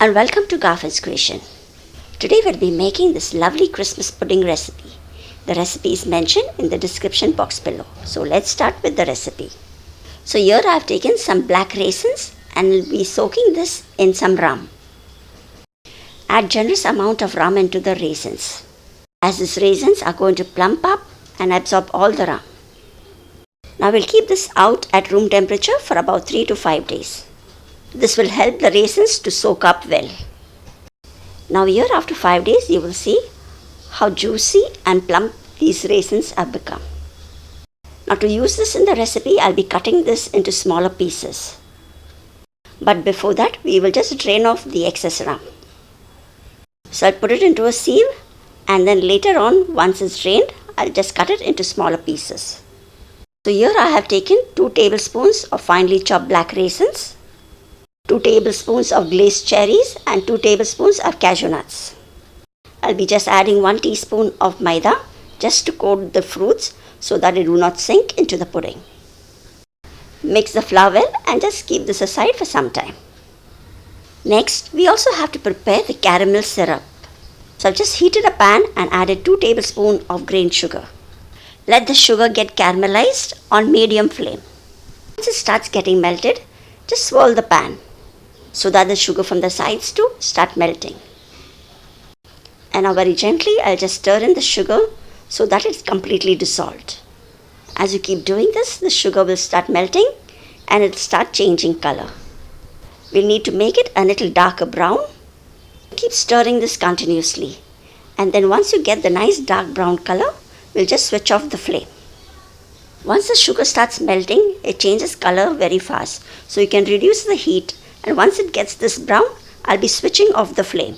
and welcome to Garfin's Creation. Today we'll be making this lovely Christmas pudding recipe. The recipe is mentioned in the description box below. So let's start with the recipe. So here I have taken some black raisins and will be soaking this in some rum. Add generous amount of rum into the raisins, as these raisins are going to plump up and absorb all the rum. Now we'll keep this out at room temperature for about 3 to 5 days. This will help the raisins to soak up well. Now here after 5 days you will see how juicy and plump these raisins have become. Now to use this in the recipe, I'll be cutting this into smaller pieces. But before that, we will just drain off the excess rum. So I'll put it into a sieve, and then later on, once it's drained, I'll just cut it into smaller pieces. So here I have taken 2 tablespoons of finely chopped black raisins, 2 tablespoons of glazed cherries and 2 tablespoons of cashew nuts. I'll be just adding 1 teaspoon of maida just to coat the fruits so that they do not sink into the pudding. Mix the flour well and just keep this aside for some time. Next, we also have to prepare the caramel syrup. So I've just heated a pan and added 2 tablespoons of grained sugar. Let the sugar get caramelized on medium flame. Once it starts getting melted, just swirl the pan so that the sugar from the sides too start melting. And now very gently I'll just stir in the sugar so that it's completely dissolved. As you keep doing this, the sugar will start melting and it'll start changing color. We'll need to make it a little darker brown. Keep stirring this continuously, and then once you get the nice dark brown color, we'll just switch off the flame. Once the sugar starts melting, it changes color very fast, so you can reduce the heat, and once it gets this brown, I'll be switching off the flame.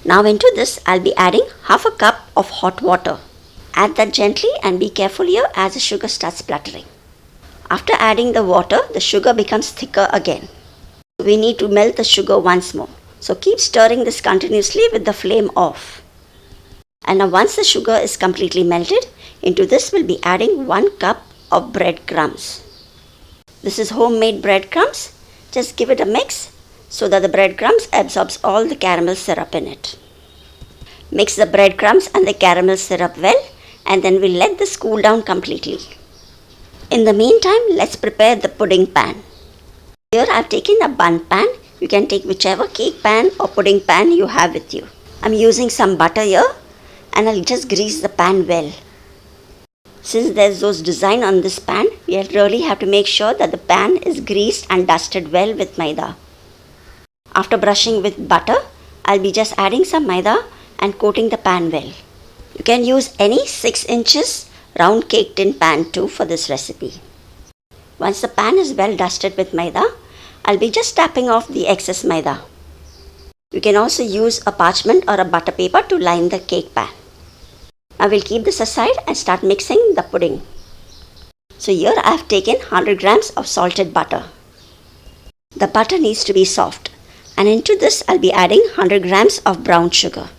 Now into this, I'll be adding half a cup of hot water. Add that gently and be careful here as the sugar starts spluttering. After adding the water, the sugar becomes thicker again. We need to melt the sugar once more. So keep stirring this continuously with the flame off. And now once the sugar is completely melted, into this we'll be adding 1 cup of bread crumbs. This is homemade bread crumbs. Just give it a mix so that the breadcrumbs absorbs all the caramel syrup in it. Mix the breadcrumbs and the caramel syrup well, and then we'll let this cool down completely. In the meantime, let's prepare the pudding pan. Here I've taken a bun pan. You can take whichever cake pan or pudding pan you have with you. I'm using some butter here, and I'll just grease the pan well. Since there's those design on this pan, we really have to make sure that the pan is greased and dusted well with maida. After brushing with butter, I'll be just adding some maida and coating the pan well. You can use any 6 inches round cake tin pan too for this recipe. Once the pan is well dusted with maida, I'll be just tapping off the excess maida. You can also use a parchment or a butter paper to line the cake pan. Now we'll keep this aside and start mixing the pudding. So here I have taken 100 grams of salted butter. The butter needs to be soft, and into this I'll be adding 100 grams of brown sugar.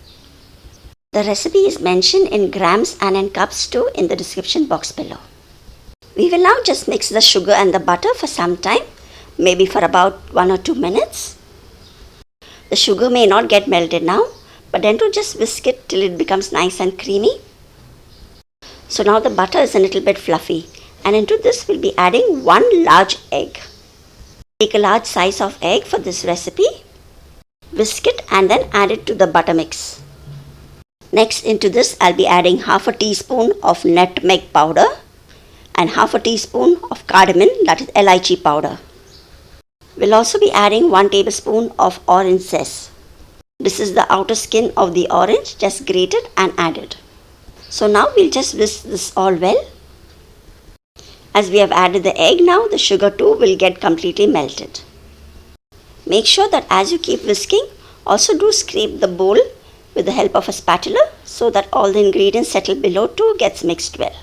The recipe is mentioned in grams and in cups too in the description box below. We will now just mix the sugar and the butter for some time, maybe for about 1 or 2 minutes. The sugar may not get melted now, but then to just whisk it till it becomes nice and creamy. So now the butter is a little bit fluffy, and into this we'll be adding 1 large egg. Take a large size of egg for this recipe. Whisk it and then add it to the butter mix. Next into this I'll be adding half a teaspoon of nut meg powder and half a teaspoon of cardamom, that is elaichi powder. We'll also be adding 1 tablespoon of orange zest. This is the outer skin of the orange, just grated and added. So now we'll just whisk this all well. As we have added the egg now, the sugar too will get completely melted. Make sure that as you keep whisking, also do scrape the bowl with the help of a spatula so that all the ingredients settle below too gets mixed well.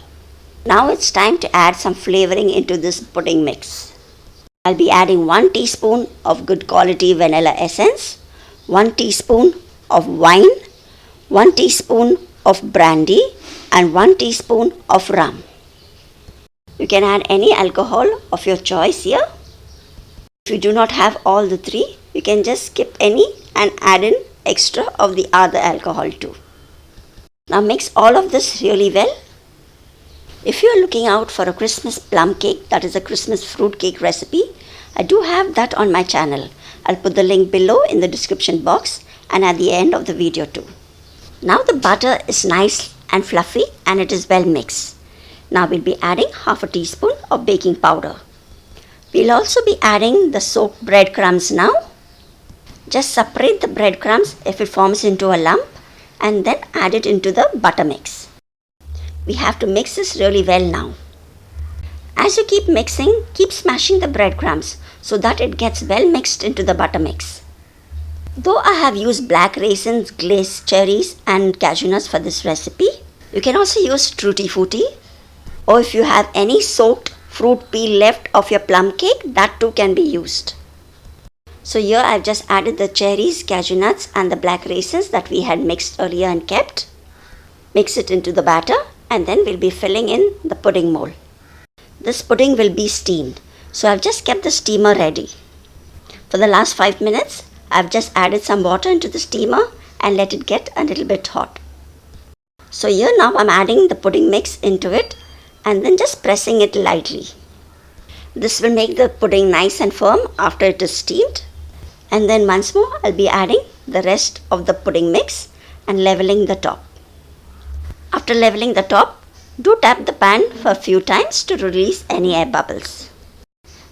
Now it's time to add some flavoring into this pudding mix. I'll be adding 1 teaspoon of good quality vanilla essence, 1 teaspoon of wine, 1 teaspoon of brandy and 1 teaspoon of rum. You can add any alcohol of your choice here. If you do not have all the 3, you can just skip any and add in extra of the other alcohol too. Now mix all of this really well. If you are looking out for a Christmas plum cake, that is a Christmas fruit cake recipe, I do have that on my channel. I'll put the link below in the description box and at the end of the video too. Now the butter is nice and fluffy and it is well mixed. Now we'll be adding half a teaspoon of baking powder. We'll also be adding the soaked breadcrumbs now. Just separate the breadcrumbs if it forms into a lump and then add it into the butter mix. We have to mix this really well now. As you keep mixing, keep smashing the breadcrumbs so that it gets well mixed into the butter mix. Though I have used black raisins, glazed cherries and cashew nuts for this recipe, you can also use Truity Fruity, or if you have any soaked fruit peel left of your plum cake, that too can be used. So here I have just added the cherries, cashew nuts and the black raisins that we had mixed earlier and kept. Mix it into the batter and then we'll be filling in the pudding mold. This pudding will be steamed, so I've just kept the steamer ready. For the last 5 minutes, I've just added some water into the steamer and let it get a little bit hot. So here now I'm adding the pudding mix into it and then just pressing it lightly. This will make the pudding nice and firm after it is steamed. And then once more I'll be adding the rest of the pudding mix and leveling the top. After leveling the top, do tap the pan for a few times to release any air bubbles.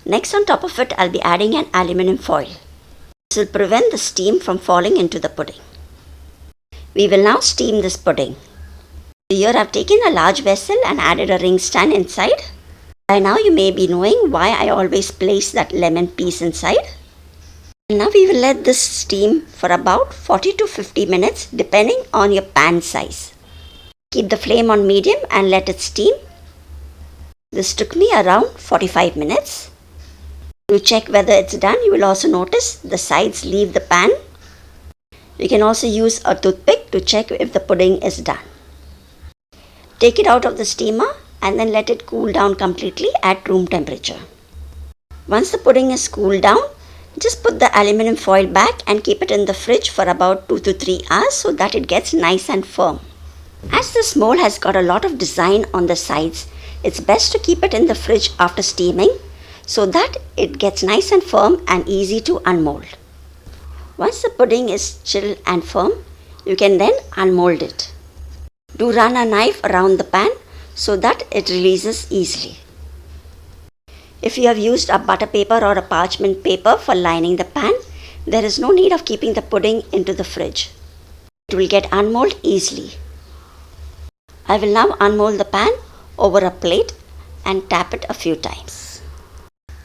Next on top of it, I'll be adding an aluminum foil. This will prevent the steam from falling into the pudding. We will now steam this pudding. Here I've taken a large vessel and added a ring stand inside. By now you may be knowing why I always place that lemon piece inside. Now we will let this steam for about 40 to 50 minutes depending on your pan size. Keep the flame on medium and let it steam. This took me around 45 minutes. To check whether it's done, you will also notice the sides leave the pan. You can also use a toothpick to check if the pudding is done. Take it out of the steamer and then let it cool down completely at room temperature. Once the pudding is cooled down, just put the aluminum foil back and keep it in the fridge for about 2 to 3 hours so that it gets nice and firm. As this mold has got a lot of design on the sides, it's best to keep it in the fridge after steaming so that it gets nice and firm and easy to unmold. Once the pudding is chilled and firm, you can then unmold it. Do run a knife around the pan so that it releases easily. If you have used a butter paper or a parchment paper for lining the pan, there is no need of keeping the pudding into the fridge. It will get unmolded easily. I will now unmold the pan over a plate and tap it a few times.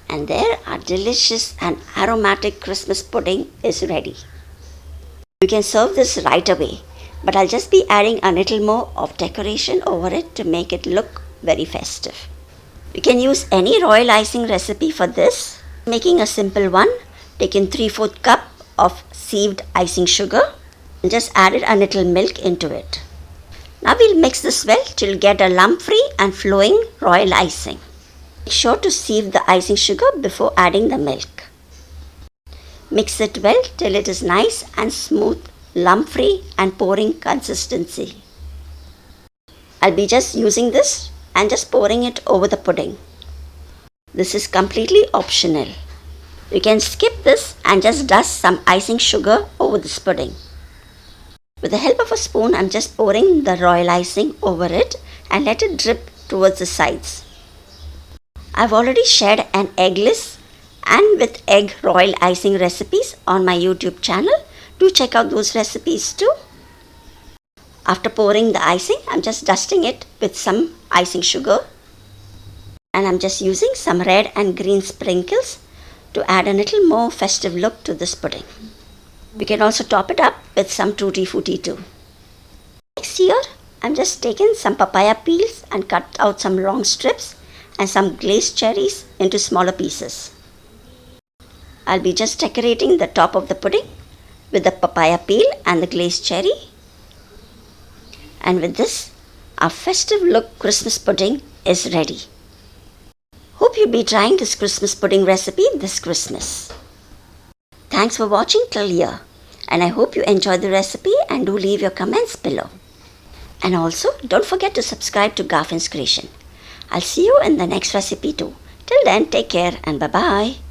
And there our delicious and aromatic Christmas pudding is ready. You can serve this right away, but I'll just be adding a little more of decoration over it to make it look very festive. You can use any royal icing recipe for this. Making a simple one, taken 3/4 cup of sieved icing sugar and just added a little milk into it. Now we'll mix this well till get a lump-free and flowing royal icing. Make sure to sieve the icing sugar before adding the milk. Mix it well till it is nice and smooth, lump-free and pouring consistency. I'll be just using this and just pouring it over the pudding. This is completely optional. You can skip this and just dust some icing sugar over this pudding. With the help of a spoon, I'm just pouring the royal icing over it and let it drip towards the sides. I've already shared an eggless and with egg royal icing recipes on my YouTube channel. Do check out those recipes too. After pouring the icing, I'm just dusting it with some icing sugar. And I'm just using some red and green sprinkles to add a little more festive look to this pudding. You can also top it up with some Tutti Frutti too. Next here, I'm just taking some papaya peels and cut out some long strips and some glazed cherries into smaller pieces. I'll be just decorating the top of the pudding with the papaya peel and the glazed cherry. And with this, our festive look Christmas pudding is ready. Hope you'll be trying this Christmas pudding recipe this Christmas. Thanks for watching till here. And I hope you enjoyed the recipe and do leave your comments below. And also, don't forget to subscribe to Garfin's Creation. I'll see you in the next recipe too. Till then, take care and bye-bye.